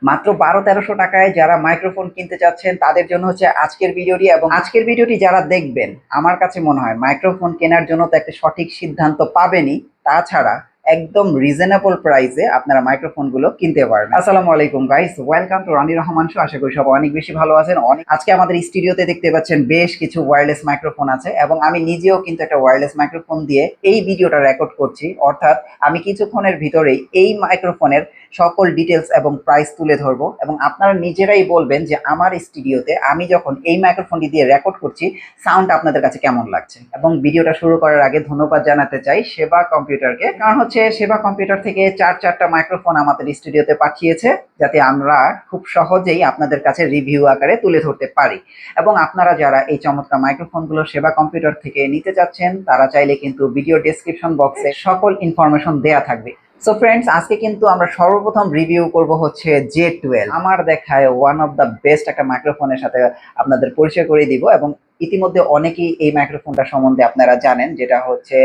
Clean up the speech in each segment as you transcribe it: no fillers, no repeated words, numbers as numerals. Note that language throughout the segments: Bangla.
মাত্র ১২-১৩০০ টাকায় যারা মাইক্রোফোন কিনতে চাচ্ছেন তাদের জন্য হচ্ছে আজকের ভিডিওটি। এবং আজকের ভিডিওটি যারা দেখবেন, আমার কাছে মনে হয় মাইক্রোফোন কেনার জন্য তো একটা সঠিক সিদ্ধান্ত পাবেনই, তাছাড়া একদম রিজনেবল প্রাইসে আপনারা মাইক্রোফোন গুলো কিনতে পারবেন। আসসালামু আলাইকুম guys, welcome to Rani Rahman show. আশা করি সবাই অনেক বেশি ভালো আছেন। আজকে আমাদের স্টুডিওতে দেখতে পাচ্ছেন বেশ কিছু ওয়্যারলেস মাইক্রোফোন আছে, এবং আমি নিজেও কিন্তু একটা ওয়্যারলেস মাইক্রোফোন দিয়ে এই ভিডিওটা রেকর্ড করছি। অর্থাৎ আমি কিছুক্ষণের ভিতরেই এই মাইক্রোফোনের সকল ডিটেলস এবং প্রাইস তুলে ধরবো, এবং আপনারা নিজেরাই বলবেন যে আমার স্টুডিওতে আমি যখন এই মাইক্রোফোনটি দিয়ে রেকর্ড করছি সাউন্ড আপনাদের কাছে কেমন লাগছে। এবং ভিডিওটা শুরু করার আগে ধন্যবাদ জানাতে চাই সেবা কম্পিউটারকে, কারণ হচ্ছে সেবা কম্পিউটার থেকে চারটা মাইক্রোফোন আমাদের স্টুডিওতে পাঠিয়েছে, যাতে আমরা খুব সহজেই আপনাদের কাছে রিভিউ আকারে তুলে ধরতে পারি। এবং আপনারা যারা এই চমৎকার মাইক্রোফোনগুলো সেবা কম্পিউটার থেকে নিতে চাচ্ছেন, তারা চাইলে কিন্তু ভিডিও ডেসক্রিপশন বক্সে সকল ইনফরমেশন দেয়া থাকবে। সো ফ্রেন্ডস, আজকে কিন্তু আমরা সর্বপ্রথম রিভিউ করব হচ্ছে J12। আমার দেখায় ওয়ান অফ দ্য বেস্ট একটা মাইক্রোফোনের সাথে আপনাদের পরিচয় করে দিব, এবং ইতিমধ্যে অনেকেই এই মাইক্রোফোনটা সম্বন্ধে আপনারা জানেন, যেটা হচ্ছে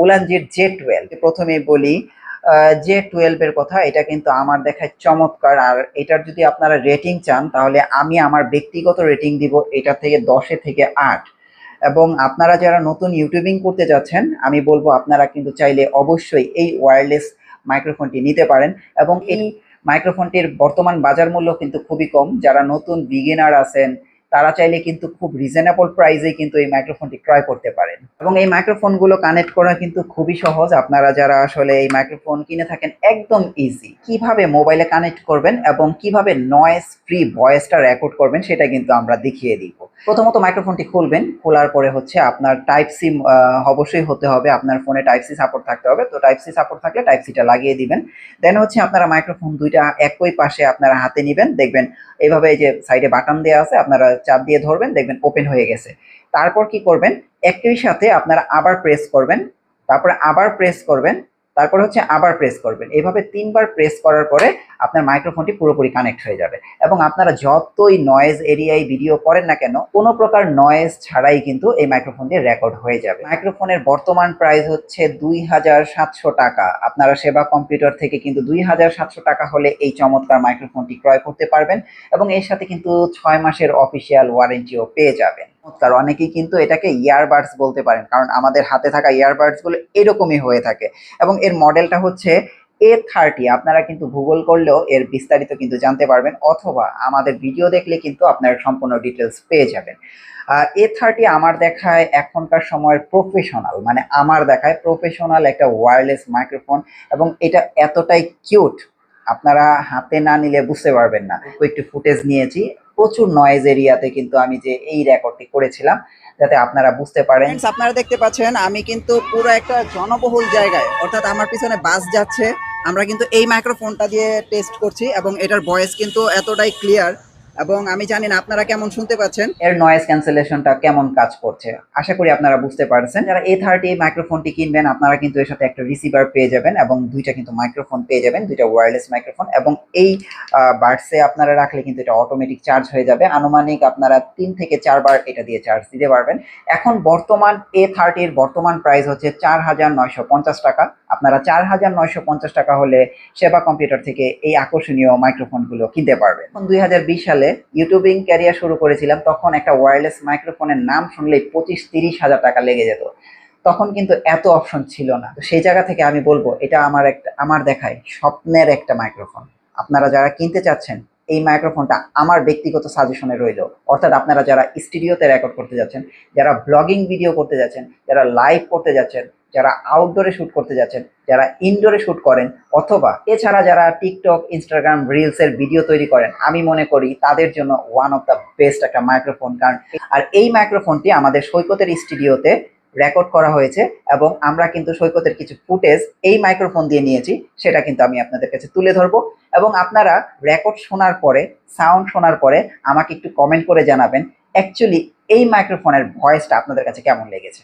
উলানজির J12। প্রথমেই বলি J12 এর কথা। এটা কিন্তু আমার দেখায় চমৎকার, আর এটার যদি আপনারা রেটিং চান তাহলে আমি আমার ব্যক্তিগত রেটিং দিব এটা থেকে 10-এ থেকে 8। এবং আপনারা যারা নতুন ইউটিউবিং করতে যাচ্ছেন, আমি বলবো আপনারা কিন্তু চাইলে অবশ্যই এই ওয়্যারলেস মাইক্রোফোনটি নিতে পারেন। এবং এই মাইক্রোফোনটির বর্তমান বাজার মূল্য কিন্তু খুবই কম। যারা নতুন বিগিনার আছেন তারা চাইলে কিন্তু খুব রিজনেবল প্রাইসে কিন্তু এই মাইক্রোফোনটি ক্রয় করতে পারেন। এবং এই মাইক্রোফোনগুলো কানেক্ট করা কিন্তু খুবই সহজ। আপনারা যারা আসলে এই মাইক্রোফোন কিনে থাকেন, একদম ইজি কিভাবে মোবাইলে কানেক্ট করবেন এবং কিভাবে নয়েজ ফ্রি ভয়েসটা রেকর্ড করবেন সেটা কিন্তু আমরা দেখিয়ে দিব। প্রথমত মাইক্রোফোনটি খুলবেন, খোলার পরে হচ্ছে আপনার টাইপ সি অবশ্যই হতে হবে, আপনার ফোনে টাইপ সি সাপোর্ট থাকতে হবে। তো টাইপ সি সাপোর্ট থাকলে টাইপ সিটা লাগিয়ে দিবেন। দেন হচ্ছে আপনারা মাইক্রোফোন দুইটা একই পাশে আপনারা হাতে নেবেন, দেখবেন এইভাবে এই যে সাইডে বাটন দেওয়া আছে, আপনারা চাপ দিয়ে ধরবেন, দেখবেন ওপেন হয়ে গেছে। তারপর কি করবেন, একই সাথে আপনারা আবার প্রেস করবেন, তারপরে আবার প্রেস করবেন, তারপর হচ্ছে আবার প্রেস করবেন। এইভাবে 3বার প্রেস করার পরে আপনার মাইক্রোফোনটি পুরোপুরি কানেক্ট হয়ে যাবে। এবং আপনারা যতই নয়েজ এরিয়ায় ভিডিও করেন না কেন, কোনো প্রকার নয়েজ ছাড়াই কিন্তু এই মাইক্রোফোন দিয়ে রেকর্ড হয়ে যাবে। মাইক্রোফোনের বর্তমান প্রাইস হচ্ছে 2700 টাকা। আপনারা সেবা কম্পিউটার থেকে কিন্তু 2700 টাকা হলে এই চমৎকার মাইক্রোফোনটি ক্রয় করতে পারবেন, এবং এর সাথে কিন্তু 6 মাসের অফিসিয়াল ওয়ারেন্টিও পেয়ে যাবেন। চমৎকার, অনেকেই কিন্তু এটাকে ইয়ারবাডস বলতে পারেন, কারণ আমাদের হাতে থাকা ইয়ারবাডস গুলো এরকমই হয়ে থাকে। এবং এর মডেলটা হচ্ছে A30। আপনারা কিন্তু গুগল করলেও এর বিস্তারিত কিন্তু জানতে পারবেন, অথবা আমাদের ভিডিও দেখলে কিন্তু আপনারা সম্পূর্ণ ডিটেলস পেয়ে যাবেন। A30 আমার দেখায় এখনকার সময়ের প্রফেশনাল, মানে আমার দেখায় প্রফেশনাল একটা ওয়্যারলেস মাইক্রোফোন। এবং এটা এতটাই কিউট, আপনারা হাতে না নিলে বুঝতে পারবেন না। একটু ফুটেজ নিয়েছি, প্রচুর নয়েজ এরিয়াতে কিন্তু আমি যে এই রেকর্ডটি করেছিলাম, যাতে আপনারা বুঝতে পারেন। আপনারা দেখতে পাচ্ছেন আমি কিন্তু পুরো একটা জনবহুল জায়গায়, অর্থাৎ আমার পিছনে বাস যাচ্ছে, আমরা কিন্তু এই মাইক্রোফোনটা দিয়ে টেস্ট করছি, এবং এটার ভয়েস কিন্তু এতটাই ক্লিয়ার। এবং আমি জানি না আপনারা কেমন শুনতে পাচ্ছেন, এর নয়েজ ক্যান্সেলেশনটা কেমন কাজ করছে। আশা করি আপনারা বুঝতে পারছেন। যারা A30 মাইক্রোফোনটি কিনবেন, আপনারা কিন্তু এর সাথে একটা রিসিভার পেয়ে যাবেন, এবং দুইটা কিন্তু মাইক্রোফোন পেয়ে যাবেন, দুইটা ওয়্যারলেস মাইক্রোফোন। এবং এই বাডসে আপনারা রাখলে কিন্তু এটা অটোমেটিক চার্জ হয়ে যাবে। আনুমানিক আপনারা 3 থেকে 4 বার এটা দিয়ে চার্জ দিতে পারবেন। এখন বর্তমান A30 এর বর্তমান প্রাইস হচ্ছে 4950 টাকা। আপনারা 4950 টাকা হলে সেবা কম্পিউটার থেকে এই আকর্ষণীয় মাইক্রোফোনগুলো কিনতে পারবেন। 2020 সালে ইউটিউবিং ক্যারিয়ার শুরু করেছিলাম, তখন একটা ওয়্যারলেস মাইক্রোফোনের নাম শুনলেই 25-30 হাজার টাকা লেগে যেত। তখন কিন্তু এত অপশন ছিল না। সেই জায়গা থেকে আমি বলবো এটা আমার দেখায় স্বপ্নের একটা মাইক্রোফোন। আপনারা যারা কিনতে চাচ্ছেন, এই মাইক্রোফোনটা আমার ব্যক্তিগত সাজেশনে রইল। অর্থাৎ আপনারা যারা স্টুডিওতে রেকর্ড করতে যাচ্ছেন, যারা ব্লগিং ভিডিও করতে যাচ্ছেন, যারা লাইভ করতে যাচ্ছেন, যারা আউটডোরে শুট করতে যাচ্ছেন, যারা ইনডোরে শুট করেন, অথবা এছাড়া যারা টিকটক, ইনস্টাগ্রাম রিলস এর ভিডিও তৈরি করেন, আমি মনে করি তাদের জন্য ওয়ান অফ দ্য বেস্ট একটা মাইক্রোফোন। কারণ আর এই মাইক্রোফোনটি আমাদের সৈকতের স্টুডিওতে রেকর্ড করা হয়েছে, এবং আমরা কিন্তু সৈকতের কিছু ফুটেজ এই মাইক্রোফোন দিয়ে নিয়েছি, সেটা কিন্তু আমি আপনাদের কাছে তুলে ধরবো। এবং আপনারা রেকর্ড শোনার পরে, সাউন্ড শোনার পরে আমাকে একটু কমেন্ট করে জানাবেন অ্যাকচুয়ালি এই মাইক্রোফোনের ভয়েসটা আপনাদের কাছে কেমন লেগেছে।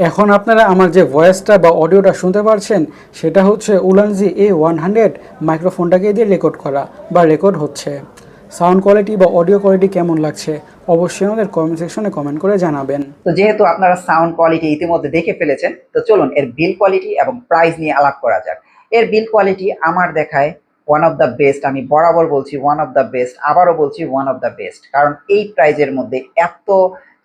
এখন আপনারা আমার যে ভয়েসটা বা অডিওটা শুনতে পারছেন, সেটা হচ্ছে উলানজি A100 মাইক্রোফোনটাকে দিয়ে রেকর্ড করা বা রেকর্ড হচ্ছে। সাউন্ড কোয়ালিটি বা অডিও কোয়ালিটি কেমন লাগছে অবশ্যই আমাদের কমেন্ট সেকশনে কমেন্ট করে জানাবেন। তো যেহেতু আপনারা সাউন্ড কোয়ালিটি ইতিমধ্যে দেখে ফেলেছেন, তো চলুন এর বিল কোয়ালিটি এবং প্রাইস নিয়ে আলাপ করা যাক। এর বিল কোয়ালিটি আমার দেখায় ওয়ান অফ দ্য বেস্ট। আমি বরাবর বলছি ওয়ান অফ দ্য বেস্ট, আবারও বলছি ওয়ান অফ দ্য বেস্ট, কারণ এই প্রাইজের মধ্যে এত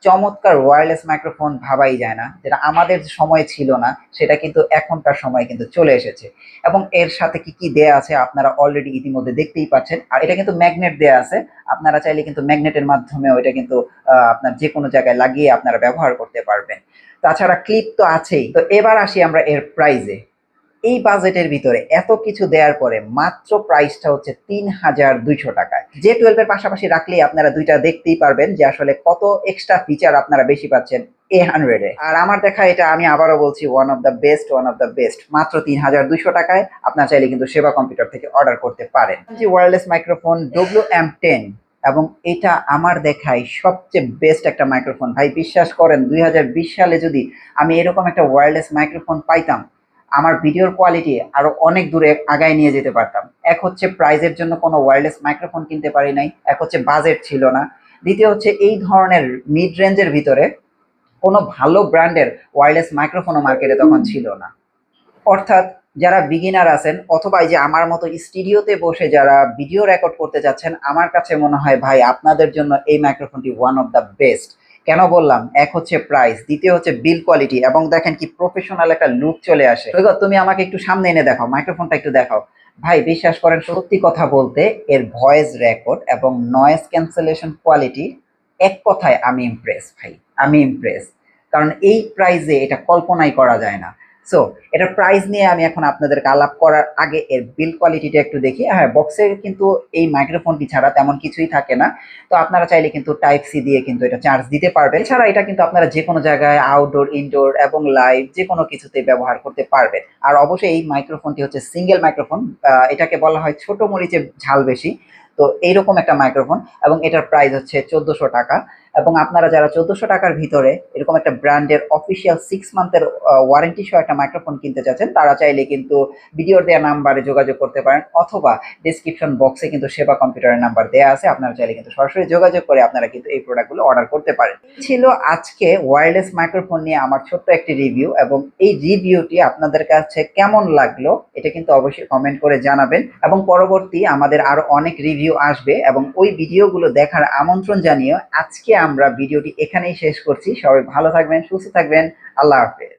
চমৎকার ওয়্যারলেস মাইক্রোফোন ভাবাই যায় না। যেটা আমাদের সময় ছিল না, সেটা কিন্তু এখনকার সময় কিন্তু চলে এসেছে। এবং এর সাথে কি কি দেয়া আছে আপনারা অলরেডি ইতিমধ্যে দেখতেই পাচ্ছেন। আর এটা কিন্তু ম্যাগনেট দেয়া আছে, আপনারা চাইলে কিন্তু ম্যাগনেটের মাধ্যমেও এটা কিন্তু আপনার যে কোনো জায়গায় লাগিয়ে আপনারা ব্যবহার করতে পারবেন। তাছাড়া ক্লিপ তো আছেই। তো এবার আসি আমরা এর প্রাইজে। এই বাজেটের ভিতরে এত কিছু দেওয়ার পরে মাত্র প্রাইসটা হচ্ছে ৩,২০০ টাকায়। J12 এর পাশাপাশি রাখলেই আপনারা দুইটা দেখতেই পারবেন যে আসলে কত এক্সট্রা ফিচার আপনারা বেশি পাচ্ছেন A100 এ। আর আমার দেখা এটা আমি আবারও বলছি one of the best, one of the best. মাত্র ৩,২০০ টাকায় আপনারা চাইলে কিন্তু সেবা কম্পিউটার থেকে অর্ডার করতে পারেন। যে ওয়্যারলেস মাইক্রোফোন WM10, এবং এটা আমার দেখায় সবচেয়ে বেস্ট একটা মাইক্রোফোন। ভাই বিশ্বাস করেন ২০২০ সালে যদি আমি এরকম একটা ওয়্যারলেস মাইক্রোফোন পাইতাম, আমার ভিডিওর কোয়ালিটি আরো অনেক দূরে আগায় নিয়ে যেতে পারতাম। এক হচ্ছে প্রাইজের জন্য কোনো ওয়্যারলেস মাইক্রোফোন কিনতে পারি নাই, এক হচ্ছে বাজেট ছিল না, দ্বিতীয় হচ্ছে এই ধরনের মিড রেঞ্জের ভিতরে কোনো ভালো ব্র্যান্ডের ওয়্যারলেস মাইক্রোফোনও মার্কেটে তখন ছিল না। অর্থাৎ যারা বিগিনার আছেন অথবা এই যে আমার মতো স্টুডিওতে বসে যারা ভিডিও রেকর্ড করতে যাচ্ছেন, আমার কাছে মনে হয় ভাই আপনাদের জন্য এই মাইক্রোফোনটি ওয়ান অফ দ্য বেস্ট। কেন বললাম? এক হচ্ছে প্রাইস, দ্বিতীয় হচ্ছে বিল কোয়ালিটি, এবং দেখেন কি প্রফেশনাল একটা লুক চলে আসে। সৈকত তুমি আমাকে একটু সামনে এনে দেখাও, মাইক্রোফোনটা একটু দেখাও। ভাই বিশ্বাস করেন সত্যি কথা বলতে এর ভয়েস রেকর্ড এবং নয়েজ ক্যান্সেলেশন কোয়ালিটি, এক কথায় আমি ইমপ্রেস ভাই, আমি ইমপ্রেস। কারণ এই প্রাইসে এটা কল্পনাই করা যায় না। সো এটার প্রাইস নিয়ে আমি এখন আপনাদেরকে আলাপ করার আগে এর বিল্ড কোয়ালিটিটা একটু দেখি। হ্যাঁ, বক্সে কিন্তু এই মাইক্রোফোনটি ছাড়া তেমন কিছুই থাকে না। তো আপনারা চাইলে কিন্তু টাইপ সি দিয়ে কিন্তু এটা চার্জ দিতে পারবেন। এছাড়া এটা কিন্তু আপনারা যে কোনো জায়গায় আউটডোর, ইনডোর এবং লাইভ যে কোনো কিছুতে ব্যবহার করতে পারবেন। আর অবশ্যই এই মাইক্রোফোনটি হচ্ছে সিঙ্গেল মাইক্রোফোন, এটাকে বলা হয় ছোট মরিচের ঝাল বেশি। তো এইরকম একটা মাইক্রোফোন, এবং এটার প্রাইস হচ্ছে ১৪০০ টাকা। এবং আপনারা যারা ১৪০০ টাকার ভিতরে এরকম একটা ব্র্যান্ডের অফিসিয়াল 6 মান্থের ওয়ারেন্টি সহ একটা মাইক্রোফোন কিনতে চাচ্ছেন, তারা চাইলে কিন্তু ভিডিওর দেওয়া নাম্বারে যোগাযোগ করতে পারেন, অথবা ডিসক্রিপশন বক্সে কিন্তু সেবা কম্পিউটারের নাম্বার দেওয়া আছে, আপনারা চাইলে কিন্তু সরাসরি যোগাযোগ করে আপনারা কিন্তু এই প্রোডাক্টগুলো অর্ডার করতে পারেন। এই ছিল আজকে ওয়্যারলেস মাইক্রোফোন নিয়ে আমার ছোট্ট একটি রিভিউ, এবং এই রিভিউটি আপনাদের কাছে কেমন লাগলো এটা কিন্তু অবশ্যই কমেন্ট করে জানাবেন। এবং পরবর্তী আমাদের আরো অনেক রিভিউ আসবে, এবং ওই ভিডিওগুলো দেখার আমন্ত্রণ জানিয়ে আজকে আমরা ভিডিওটি এখানেই শেষ করছি। সবাই ভালো থাকবেন, সুস্থ থাকবেন। আল্লাহ হাফেজ।